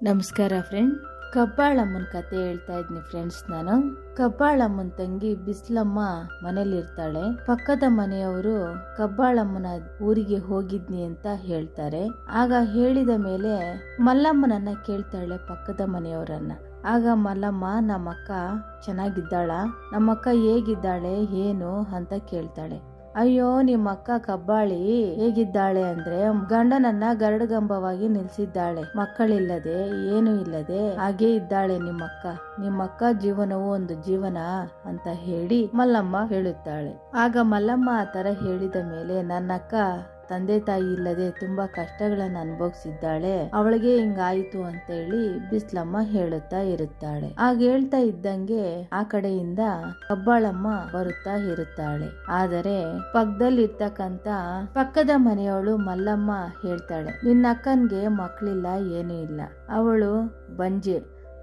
ನಮಸ್ಕಾರ ಫ್ರೆಂಡ್. ಕಬ್ಬಾಳಮ್ಮನ ಕತೆ ಹೇಳ್ತಾ ಇದ್ನಿ ಫ್ರೆಂಡ್ಸ್. ನಾನು ಕಬ್ಬಾಳಮ್ಮನ ತಂಗಿ ಬಿಸ್ಲಮ್ಮ ಮನೇಲಿರ್ತಾಳೆ. ಪಕ್ಕದ ಮನೆಯವರು ಕಬ್ಬಾಳಮ್ಮನ ಊರಿಗೆ ಹೋಗಿದ್ನಿ ಅಂತ ಹೇಳ್ತಾರೆ. ಆಗ ಹೇಳಿದ ಮೇಲೆ ಮಲ್ಲಮ್ಮನನ್ನ ಕೇಳ್ತಾಳೆ ಪಕ್ಕದ ಮನೆಯವರನ್ನ. ಆಗ ಮಲ್ಲಮ್ಮ ನಮ್ಮಕ್ಕ ಚೆನ್ನಾಗಿದ್ದಾಳ, ನಮ್ಮಕ್ಕ ಹೇಗಿದ್ದಾಳೆ ಏನು ಅಂತ ಕೇಳ್ತಾಳೆ. ಅಯ್ಯೋ ನಿಮ್ಮ ಅಕ್ಕ ಕಬ್ಬಾಳಿ ಹೇಗಿದ್ದಾಳೆ ಅಂದ್ರೆ ಗಂಡನನ್ನ ಗರಡುಗಂಬವಾಗಿ ನಿಲ್ಸಿದ್ದಾಳೆ, ಮಕ್ಕಳಿಲ್ಲದೆ ಏನು ಇಲ್ಲದೆ ಹಾಗೆ ಇದ್ದಾಳೆ ನಿಮ್ಮಕ್ಕ ಜೀವನವು ಒಂದು ಜೀವನ ಅಂತ ಹೇಳಿ ಮಲ್ಲಮ್ಮ ಹೇಳುತ್ತಾಳೆ. ಆಗ ಮಲ್ಲಮ್ಮ ಆ ತರ ಹೇಳಿದ ಮೇಲೆ ನನ್ನಕ್ಕ ತಂದೆ ತಾಯಿ ಇಲ್ಲದೆ ತುಂಬಾ ಕಷ್ಟಗಳನ್ನು ಅನುಭವಿಸಿದ್ದಾಳೆ, ಅವಳಿಗೆ ಹಿಂಗಾಯ್ತು ಅಂತ ಹೇಳಿ ಬಿಸ್ಲಮ್ಮ ಹೇಳುತ್ತಾ ಇರುತ್ತಾಳೆ. ಆಗ ಹೇಳ್ತಾ ಇದ್ದಂಗೆ ಆ ಕಡೆಯಿಂದ ಕಬ್ಬಾಳಮ್ಮ ಬರುತ್ತಾ ಇರುತ್ತಾಳೆ. ಆದರೆ ಪಕ್ಕದಲ್ಲಿರ್ತಕ್ಕಂತ ಪಕ್ಕದ ಮನೆಯವಳು ಮಲ್ಲಮ್ಮ ಹೇಳ್ತಾಳೆ, ನಿನ್ನ ಅಕ್ಕನ್ಗೆ ಮಕ್ಕಳಿಲ್ಲ ಏನು ಇಲ್ಲ, ಅವಳು ಬಂಜೆ,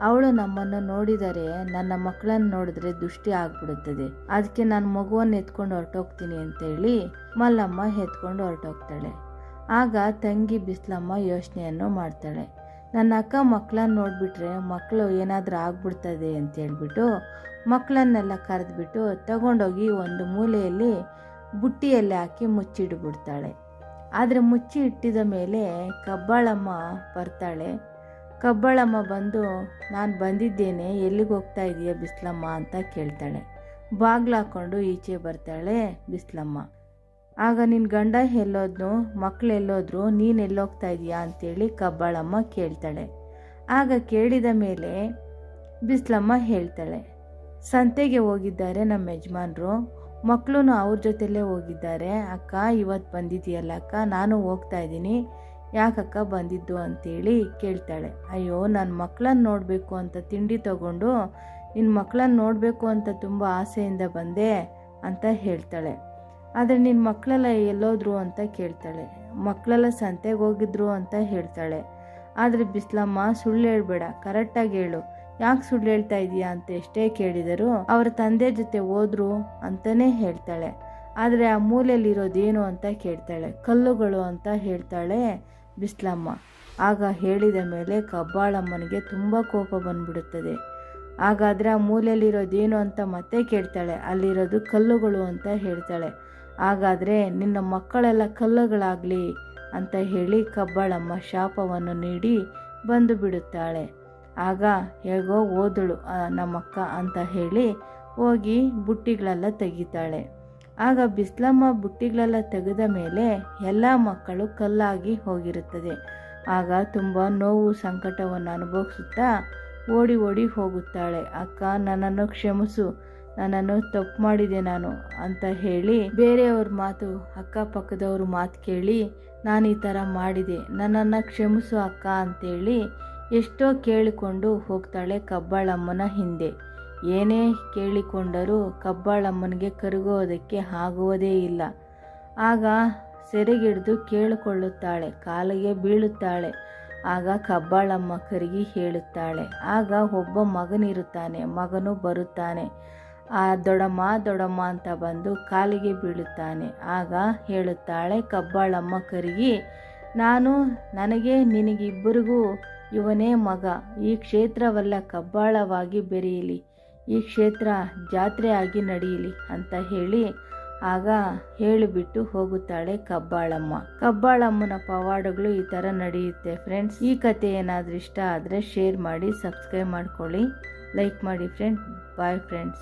ಅವಳು ನಮ್ಮನ್ನು ನೋಡಿದರೆ ನನ್ನ ಮಕ್ಕಳನ್ನ ನೋಡಿದ್ರೆ ದೃಷ್ಟಿ ಆಗ್ಬಿಡುತ್ತದೆ, ಅದಕ್ಕೆ ನಾನು ಮಗುವನ್ನು ಎತ್ಕೊಂಡು ಹೊರಟೋಗ್ತೀನಿ ಅಂತ ಹೇಳಿ ಮಲ್ಲಮ್ಮ ಎತ್ಕೊಂಡು ಹೊರಟೋಗ್ತಾಳೆ. ಆಗ ತಂಗಿ ಬಿಸ್ಲಮ್ಮ ಯೋಚನೆಯನ್ನು ಮಾಡ್ತಾಳೆ, ನನ್ನ ಅಕ್ಕ ಮಕ್ಕಳನ್ನ ನೋಡ್ಬಿಟ್ರೆ ಮಕ್ಕಳು ಏನಾದ್ರೂ ಆಗ್ಬಿಡ್ತದೆ ಅಂತ ಹೇಳ್ಬಿಟ್ಟು ಮಕ್ಕಳನ್ನೆಲ್ಲ ಕರೆದ್ಬಿಟ್ಟು ತಗೊಂಡೋಗಿ ಒಂದು ಮೂಲೆಯಲ್ಲಿ ಬುಟ್ಟಿಯಲ್ಲಿ ಹಾಕಿ ಮುಚ್ಚಿಡ್ಬಿಡ್ತಾಳೆ. ಆದರೆ ಮುಚ್ಚಿ ಇಟ್ಟಿದ ಮೇಲೆ ಕಬ್ಬಾಳಮ್ಮ ಬರ್ತಾಳೆ. ಕಬ್ಬಾಳಮ್ಮ ಬಂದು ನಾನು ಬಂದಿದ್ದೇನೆ, ಎಲ್ಲಿಗೆ ಹೋಗ್ತಾ ಇದೀಯ ಬಿಸ್ಲಮ್ಮ ಅಂತ ಕೇಳ್ತಾಳೆ. ಬಾಗ್ಲು ಹಾಕೊಂಡು ಈಚೆ ಬರ್ತಾಳೆ ಬಿಸ್ಲಮ್ಮ. ಆಗ ನಿನ್ನ ಗಂಡ ಎಲ್ಲೋದ್ನು, ಮಕ್ಕಳು ಎಲ್ಲೋದ್ರು, ನೀನು ಎಲ್ಲೋಗ್ತಾ ಇದೀಯಾ ಅಂತೇಳಿ ಕಬ್ಬಾಳಮ್ಮ ಕೇಳ್ತಾಳೆ. ಆಗ ಕೇಳಿದ ಮೇಲೆ ಬಿಸ್ಲಮ್ಮ ಹೇಳ್ತಾಳೆ, ಸಂತೆಗೆ ಹೋಗಿದ್ದಾರೆ ನಮ್ಮ ಯಜಮಾನ್ರು, ಮಕ್ಕಳು ಅವ್ರ ಜೊತೆಲೇ ಹೋಗಿದ್ದಾರೆ. ಅಕ್ಕ ಇವತ್ತು ಬಂದಿದೆಯಲ್ಲ ಅಕ್ಕ, ನಾನು ಹೋಗ್ತಾ ಇದ್ದೀನಿ, ಯಾಕಕ್ಕ ಬಂದಿದ್ದು ಅಂತೇಳಿ ಕೇಳ್ತಾಳೆ. ಅಯ್ಯೋ ನನ್ನ ಮಕ್ಕಳನ್ನ ನೋಡಬೇಕು ಅಂತ ತಿಂಡಿ ತಗೊಂಡು ನಿನ್ನ ಮಕ್ಕಳನ್ನ ನೋಡಬೇಕು ಅಂತ ತುಂಬ ಆಸೆಯಿಂದ ಬಂದೆ ಅಂತ ಹೇಳ್ತಾಳೆ. ಆದರೆ ನಿನ್ನ ಮಕ್ಕಳೆಲ್ಲ ಎಲ್ಲೋದ್ರು ಅಂತ ಕೇಳ್ತಾಳೆ. ಮಕ್ಕಳೆಲ್ಲ ಸಂತೆಗೆ ಹೋಗಿದ್ರು ಅಂತ ಹೇಳ್ತಾಳೆ. ಆದರೆ ಬಿಸ್ಲಮ್ಮ ಸುಳ್ಳು ಹೇಳ್ಬೇಡ, ಕರೆಕ್ಟಾಗಿ ಹೇಳು, ಯಾಕೆ ಸುಳ್ಳು ಹೇಳ್ತಾ ಇದೀಯಾ ಅಂತ ಎಷ್ಟೇ ಕೇಳಿದರೂ ಅವ್ರ ತಂದೆ ಜೊತೆ ಹೋದ್ರು ಅಂತಲೇ ಹೇಳ್ತಾಳೆ. ಆದರೆ ಆ ಮೂಲೆಯಲ್ಲಿರೋದೇನು ಅಂತ ಕೇಳ್ತಾಳೆ. ಕಲ್ಲುಗಳು ಅಂತ ಹೇಳ್ತಾಳೆ ಬಿಸ್ಲಮ್ಮ. ಆಗ ಹೇಳಿದ ಮೇಲೆ ಕಬ್ಬಾಳಮ್ಮನಿಗೆ ತುಂಬ ಕೋಪ ಬಂದ್ಬಿಡುತ್ತದೆ. ಹಾಗಾದರೆ ಆ ಮೂಲೆಯಲ್ಲಿರೋದೇನು ಅಂತ ಮತ್ತೆ ಕೇಳ್ತಾಳೆ. ಅಲ್ಲಿರೋದು ಕಲ್ಲುಗಳು ಅಂತ ಹೇಳ್ತಾಳೆ. ಹಾಗಾದರೆ ನಿನ್ನ ಮಕ್ಕಳೆಲ್ಲ ಕಲ್ಲುಗಳಾಗಲಿ ಅಂತ ಹೇಳಿ ಕಬ್ಬಾಳಮ್ಮ ಶಾಪವನ್ನು ನೀಡಿ ಬಂದು ಬಿಡುತ್ತಾಳೆ. ಆಗ ಹೇಗೋ ಓದಳು ನಮ್ಮಕ್ಕ ಅಂತ ಹೇಳಿ ಹೋಗಿ ಬುಟ್ಟಿಗಳೆಲ್ಲ ತೆಗಿತಾಳೆ. ಆಗ ಬಿಸ್ಲಮ್ಮ ಬುಟ್ಟಿಗಳೆಲ್ಲ ತೆಗೆದ ಮೇಲೆ ಎಲ್ಲ ಮಕ್ಕಳು ಕಲ್ಲಾಗಿ ಹೋಗಿರುತ್ತದೆ. ಆಗ ತುಂಬ ನೋವು ಸಂಕಟವನ್ನು ಅನುಭವಿಸುತ್ತಾ ಓಡಿ ಓಡಿ ಹೋಗುತ್ತಾಳೆ. ಅಕ್ಕ ನನ್ನನ್ನು ಕ್ಷಮಿಸು, ನನ್ನನ್ನು ತಪ್ಪು ಮಾಡಿದೆ ನಾನು ಅಂತ ಹೇಳಿ ಬೇರೆಯವ್ರ ಮಾತು, ಅಕ್ಕಪಕ್ಕದವ್ರ ಮಾತು ಕೇಳಿ ನಾನು ಈ ಥರ ಮಾಡಿದೆ, ನನ್ನನ್ನು ಕ್ಷಮಿಸು ಅಕ್ಕ ಅಂತೇಳಿ ಎಷ್ಟೋ ಕೇಳಿಕೊಂಡು ಹೋಗ್ತಾಳೆ ಕಬ್ಬಾಳಮ್ಮನ ಹಿಂದೆ. ಏನೇ ಕೇಳಿಕೊಂಡರೂ ಕಬ್ಬಾಳಮ್ಮನಿಗೆ ಕರಗೋದಕ್ಕೆ ಆಗುವುದೇ ಇಲ್ಲ. ಆಗ ಸೆರೆಗಿಡ್ದು ಕೇಳಿಕೊಳ್ಳುತ್ತಾಳೆ, ಕಾಲಿಗೆ ಬೀಳುತ್ತಾಳೆ. ಆಗ ಕಬ್ಬಾಳಮ್ಮ ಕರಗಿ ಹೇಳುತ್ತಾಳೆ. ಆಗ ಒಬ್ಬ ಮಗನಿರುತ್ತಾನೆ, ಮಗನು ಬರುತ್ತಾನೆ. ಆ ದೊಡಮ್ಮ ಅಂತ ಬಂದು ಕಾಲಿಗೆ ಬೀಳುತ್ತಾನೆ. ಆಗ ಹೇಳುತ್ತಾಳೆ ಕಬ್ಬಾಳಮ್ಮ ಕರಗಿ, ನನಗೆ ನಿನಗಿಬ್ಬರಿಗೂ ಇವನೇ ಮಗ, ಈ ಕ್ಷೇತ್ರವೆಲ್ಲ ಕಬ್ಬಾಳವಾಗಿ ಬೆರೆಯಲಿ, ಈ ಕ್ಷೇತ್ರ ಜಾತ್ರೆ ಆಗಿ ನಡೆಯಲಿ ಅಂತ ಹೇಳಿ ಆಗ ಹೇಳಿಬಿಟ್ಟು ಹೋಗುತ್ತಾಳೆ ಕಬ್ಬಾಳಮ್ಮನ ಪವಾಡಗಳು ಈ ಥರ ನಡೆಯುತ್ತೆ ಫ್ರೆಂಡ್ಸ್. ಈ ಕತೆ ಏನಾದರೂ ಇಷ್ಟ ಆದರೆ ಶೇರ್ ಮಾಡಿ, ಸಬ್ಸ್ಕ್ರೈಬ್ ಮಾಡ್ಕೊಳ್ಳಿ, ಲೈಕ್ ಮಾಡಿ ಫ್ರೆಂಡ್ಸ್. Bye friends.